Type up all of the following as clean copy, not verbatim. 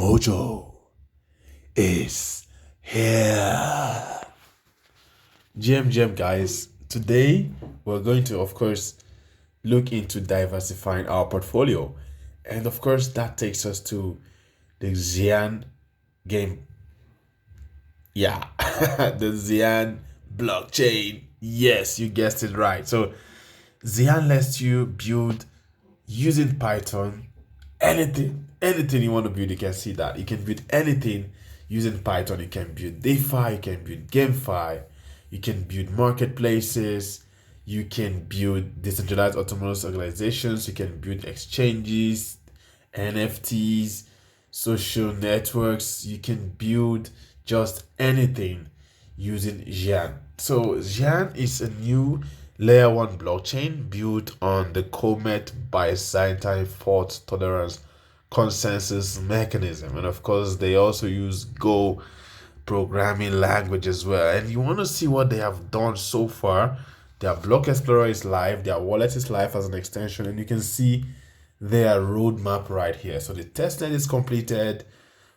Mojo is here. GM guys, today we're going to, of course, look into diversifying our portfolio. And of course, that takes us to the Xian game. Yeah, the Xian blockchain. Yes, you guessed it right. So Xian lets you build using Python anything you want to build. You can see that you can build anything using Python. You can build DeFi, you can build GameFi, you can build marketplaces, you can build decentralized autonomous organizations, you can build exchanges, NFTs, social networks. You can build just anything using Xian. So Xian is a new layer 1 blockchain built on the Comet Byzantine fault tolerance consensus mechanism. And of course, they also use Go programming language as well. And you want to see what they have done so far. Their block explorer is live, their wallet is live as an extension, and you can see their roadmap right here. So the testnet is completed.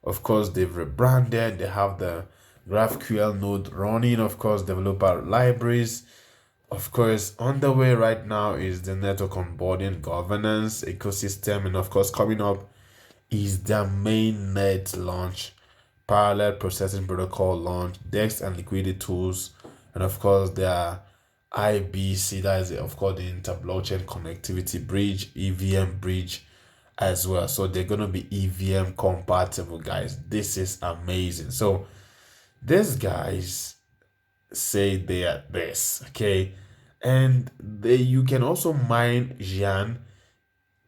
Of course, they've rebranded, they have the GraphQL node running, of course, developer libraries. Of course, on the way right now is the network onboarding governance ecosystem, and of course, coming up is their mainnet launch, parallel processing protocol launch, DEX and liquidity tools, and of course, their IBC, that is of course the inter-blockchain connectivity bridge, EVM bridge as well. So they're gonna be EVM compatible, guys. This is amazing. So these guys say they are this, okay, and you can also mine Xian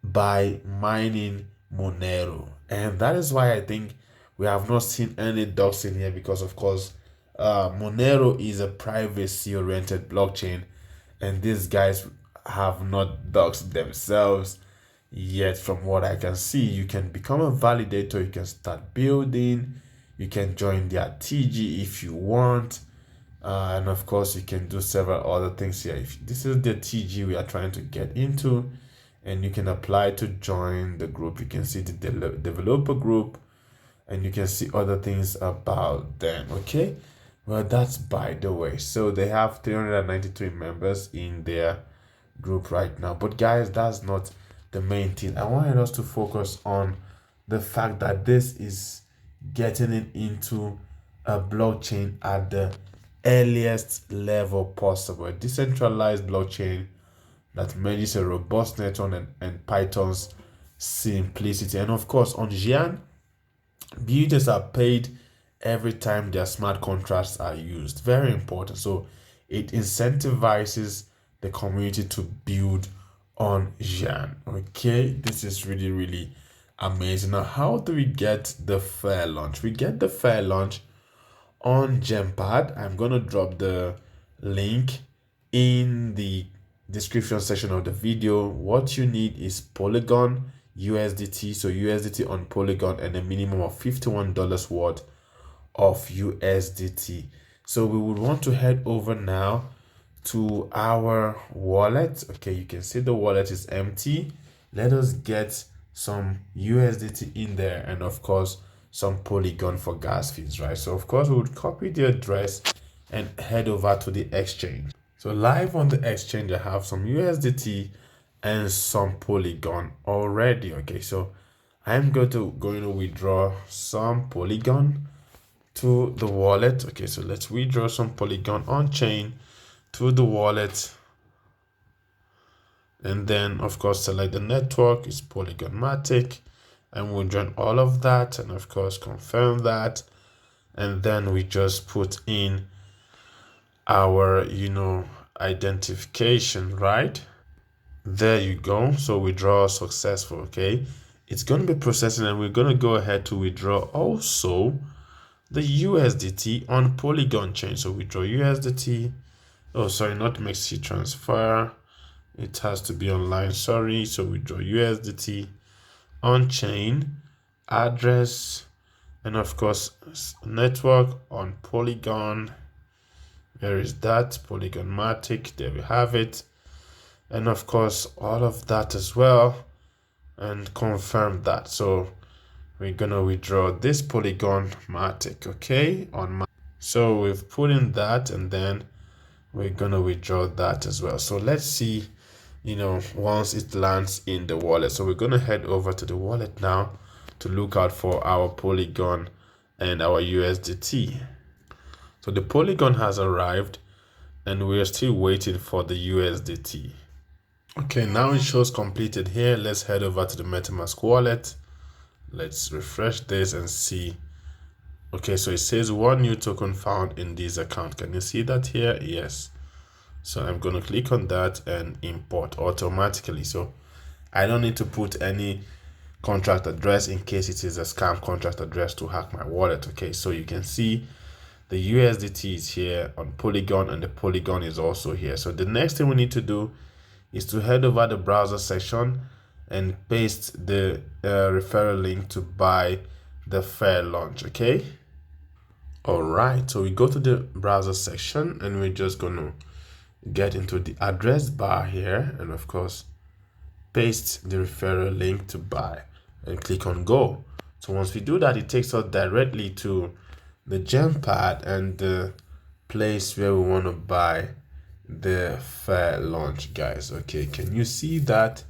by mining Monero, and that is why I think we have not seen any docs in here, because of course Monero is a privacy oriented blockchain, and these guys have not doxed themselves yet. From what I can see, you can become a validator, you can start building, you can join their TG if you want, and of course you can do several other things here. If this is the TG we are trying to get into, and you can apply to join the group. You can see the developer group, and you can see other things about them. Okay, well, that's by the way. So they have 393 members in their group right now. But guys, that's not the main thing. I wanted us to focus on the fact that this is getting it into a blockchain at the earliest level possible, a decentralized blockchain that manages a robust network and Python's simplicity. And of course, on Xian, builders are paid every time their smart contracts are used. Very important. So it incentivizes the community to build on Xian. Okay, this is really amazing. Now, how do we get the fair launch? We get the fair launch on Gempad. I'm gonna drop the link in the description section of the video. What you need is Polygon USDT, so USDT on Polygon, and a minimum of $51 worth of USDT. So we would want to head over now to our wallet. Okay, you can see the wallet is empty. Let us get some USDT in there, and of course some Polygon for gas fees, right? So of course we would copy the address and head over to the exchange. So live on the exchange, I have some USDT and some Polygon already. Okay, so I'm going to withdraw some Polygon to the wallet. Okay, so let's withdraw some Polygon on chain to the wallet, and then of course select the network is Polygonmatic, and we'll join all of that, and of course confirm that, and then we just put in our identification. Right there you go. So withdrawal successful. Okay, it's going to be processing, and we're going to go ahead to withdraw also the USDT on Polygon chain. So withdraw USDT. Oh, sorry, not Maxi transfer, it has to be online, sorry. So withdraw USDT on chain, address, and of course network on Polygon. Where is that? Polygonmatic, there we have it. And of course all of that as well, and confirm that. So we're gonna withdraw this Polygon Matic, okay, so we've put in that, and then we're gonna withdraw that as well. So let's see, once it lands in the wallet. So we're gonna head over to the wallet now to look out for our Polygon and our USDT. So the Polygon has arrived, and we're still waiting for the USDT. Okay, now it shows completed here. Let's head over to the MetaMask wallet. Let's refresh this and see. Okay, so it says 1 new token found in this account. Can you see that here? Yes. So I'm going to click on that and import automatically. So I don't need to put any contract address in case it is a scam contract address to hack my wallet. Okay, so you can see the USDT is here on Polygon, and the Polygon is also here. So the next thing we need to do is to head over the browser section and paste the referral link to buy the fair launch. Okay. All right, so we go to the browser section, and we're just gonna get into the address bar here, and of course paste the referral link to buy and click on go. So once we do that, it takes us directly to the gem pad and the place where we want to buy the fair launch, guys. Okay, can you see that?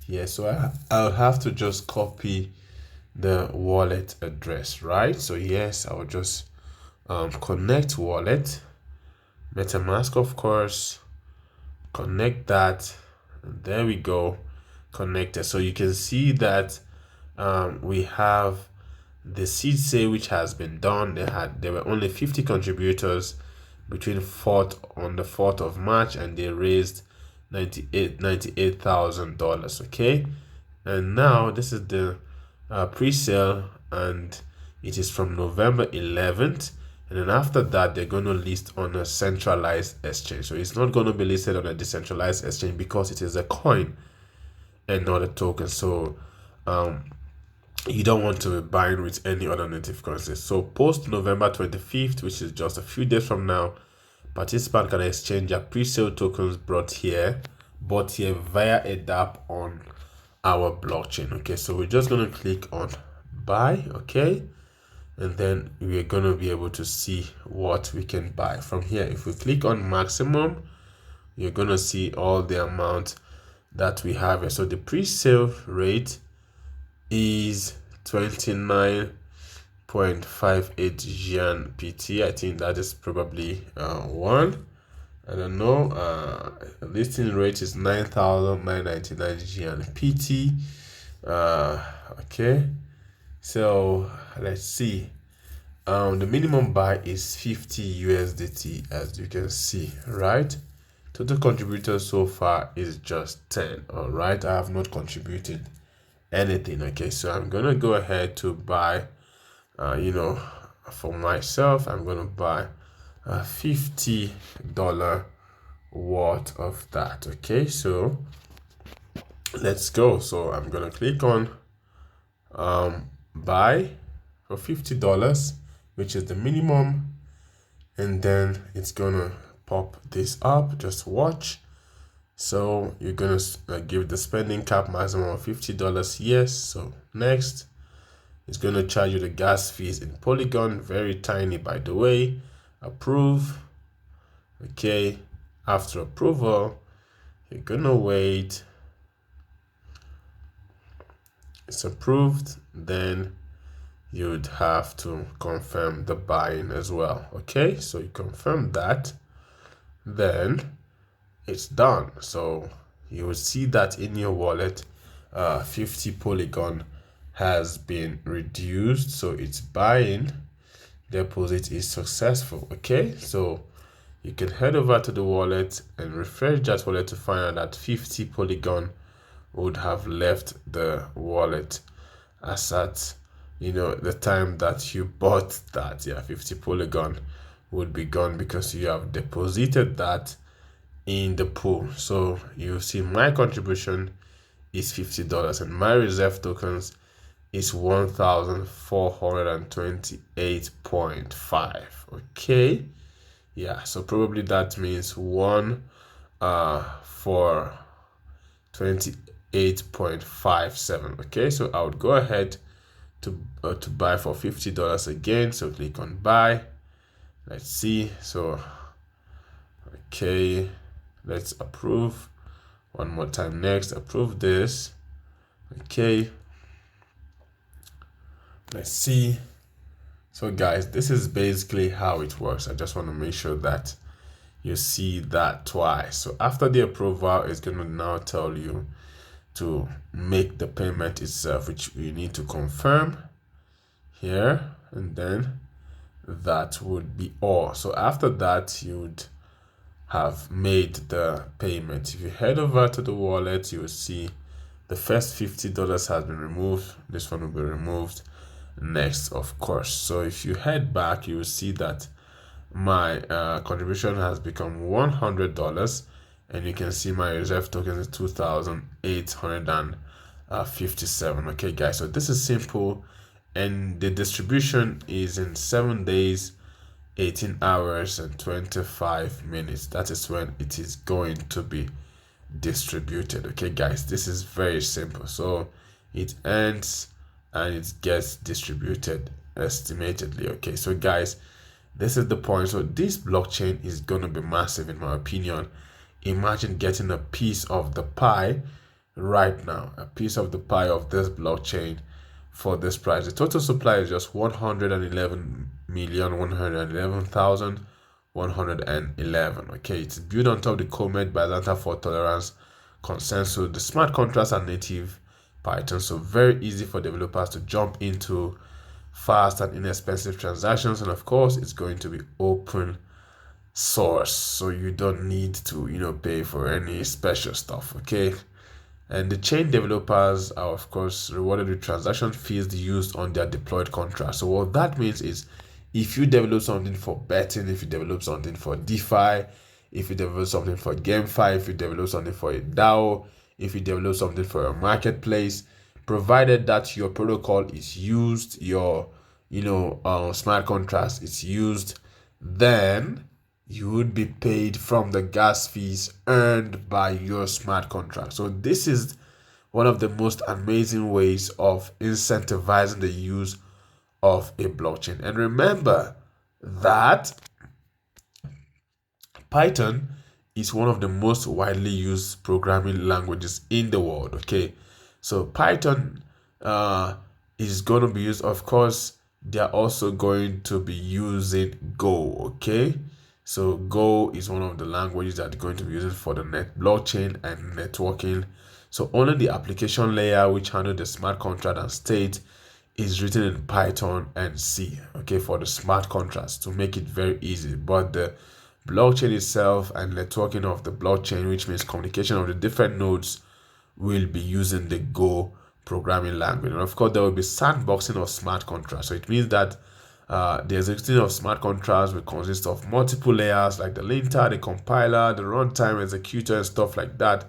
Yeah, so I'll have to just copy the wallet address, right? So yes, I'll just connect wallet, MetaMask, of course, connect that, and there we go, connected. So you can see that we have the seed sale which has been done. There were only 50 contributors between on the 4th of March, and they raised $98,000. Okay, and now this is the pre-sale, and it is from November 11th, and then after that they're going to list on a centralized exchange. So it's not going to be listed on a decentralized exchange because it is a coin and not a token. So you don't want to be buying with any other native currency. So post November 25th, which is just a few days from now, participants can exchange their pre-sale tokens bought here via a dApp on our blockchain. Okay, so we're just going to click on buy. Okay, and then we're going to be able to see what we can buy from here. If we click on maximum, you're going to see all the amount that we have here. So the pre-sale rate is 29.58 Xian PT. I think that is probably one. I don't know. Listing rate is 9,999 Xian PT. Okay, so let's see. The minimum buy is 50 USDT, as you can see, right? Total contributors so far is just 10. All right, I have not contributed anything. Okay, so I'm gonna go ahead to buy for myself. I'm gonna buy $50 worth of that. Okay, so let's go. So I'm gonna click on buy for $50, which is the minimum, and then it's gonna pop this up. Just watch. So you're gonna give the spending cap maximum of $50. Yes. So next, it's gonna charge you the gas fees in Polygon, very tiny by the way. Approve. Okay, after approval, you're gonna wait. It's approved, then you would have to confirm the buying as well. Okay, so you confirm that, then it's done. So you will see that in your wallet 50 Polygon has been reduced, so its buying deposit is successful. Okay, so you can head over to the wallet and refresh that wallet to find out that 50 Polygon would have left the wallet as at the time that you bought that. Yeah, 50 Polygon would be gone because you have deposited that in the pool. So you see my contribution is $50 and my reserve tokens is 1,428.5. okay, yeah, so probably that means one for 28.57. okay, so I would go ahead to buy for $50 again. So click on buy. Let's see. So okay, let's approve one more time. Next, approve this. Okay, let's see. So guys, this is basically how it works. I just want to make sure that you see that twice. So after the approval, it's going to now tell you to make the payment itself, which you need to confirm here, and then that would be all. So after that, you would have made the payment. If you head over to the wallet, you will see the first $50 has been removed. This one will be removed next, of course. So if you head back, you will see that my contribution has become $100, and you can see my reserve token is 2,857. Okay guys, so this is simple, and the distribution is in 7 days, 18 hours and 25 minutes. That is when it is going to be distributed. Okay guys, this is very simple. So it ends and it gets distributed estimatedly. Okay, so guys, this is the point. So this blockchain is going to be massive in my opinion. Imagine getting a piece of the pie right now, a piece of the pie of this blockchain for this price. The total supply is just 111,111,111. Okay, it's built on top of the Comet by Atlanta fault tolerance consensus. The smart contracts are native Python, so very easy for developers to jump into fast and inexpensive transactions. And of course, it's going to be open source, so you don't need to pay for any special stuff. Okay, and the chain developers are of course rewarded with transaction fees used on their deployed contracts. So what that means is, if you develop something for betting, if you develop something for DeFi, if you develop something for GameFi, if you develop something for a DAO, if you develop something for a marketplace, provided that your protocol is used, your smart contracts is used, then you would be paid from the gas fees earned by your smart contract. So this is one of the most amazing ways of incentivizing the use of a blockchain. And remember that Python is one of the most widely used programming languages in the world. Okay, so Python is going to be used. Of course, they are also going to be using Go. Okay, so Go is one of the languages that are going to be used for the blockchain and networking. So only the application layer, which handles the smart contract and state, is written in Python and C. Okay, for the smart contracts to make it very easy. But the blockchain itself and networking of the blockchain, which means communication of the different nodes, will be using the Go programming language. And of course, there will be sandboxing of smart contracts. So it means that the execution of smart contracts will consist of multiple layers like the linter, the compiler, the runtime executor, and stuff like that,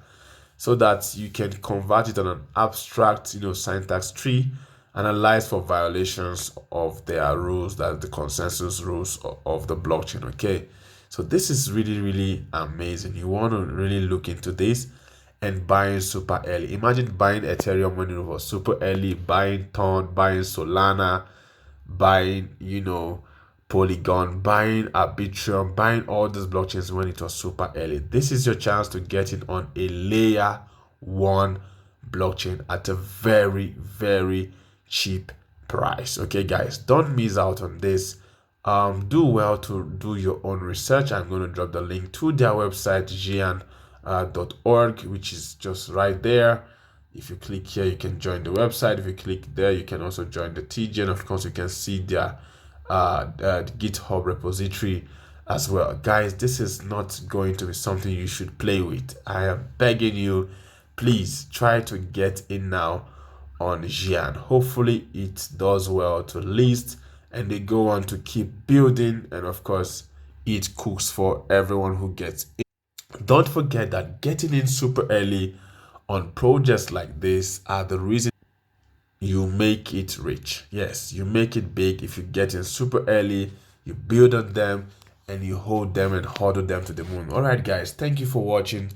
so that you can convert it on an abstract syntax tree, analyze for violations of their rules, that the consensus rules of the blockchain. Okay, so this is really amazing. You want to really look into this and buying super early. Imagine buying Ethereum when it was super early, buying Ton, buying Solana, buying Polygon, buying WEB3MAXIMUM, buying all these blockchains when it was super early. This is your chance to get in on a layer 1 blockchain at a very cheap price. Okay guys, don't miss out on this. Do well to do your own research. I'm going to drop the link to their website, Xian.org, which is just right there. If you click here, you can join the website. If you click there, you can also join the TG, and of course you can see their GitHub repository as well. Guys, this is not going to be something you should play with. I am begging you, please try to get in now on Xian. Hopefully it does well to list and they go on to keep building, and of course it cooks for everyone who gets in. Don't forget that getting in super early on projects like this are the reason you make it rich. Yes, you make it big if you get in super early, you build on them, and you hold them and hodl them to the moon. All right guys, thank you for watching.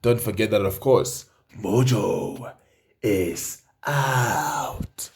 Don't forget that of course Mojo is out.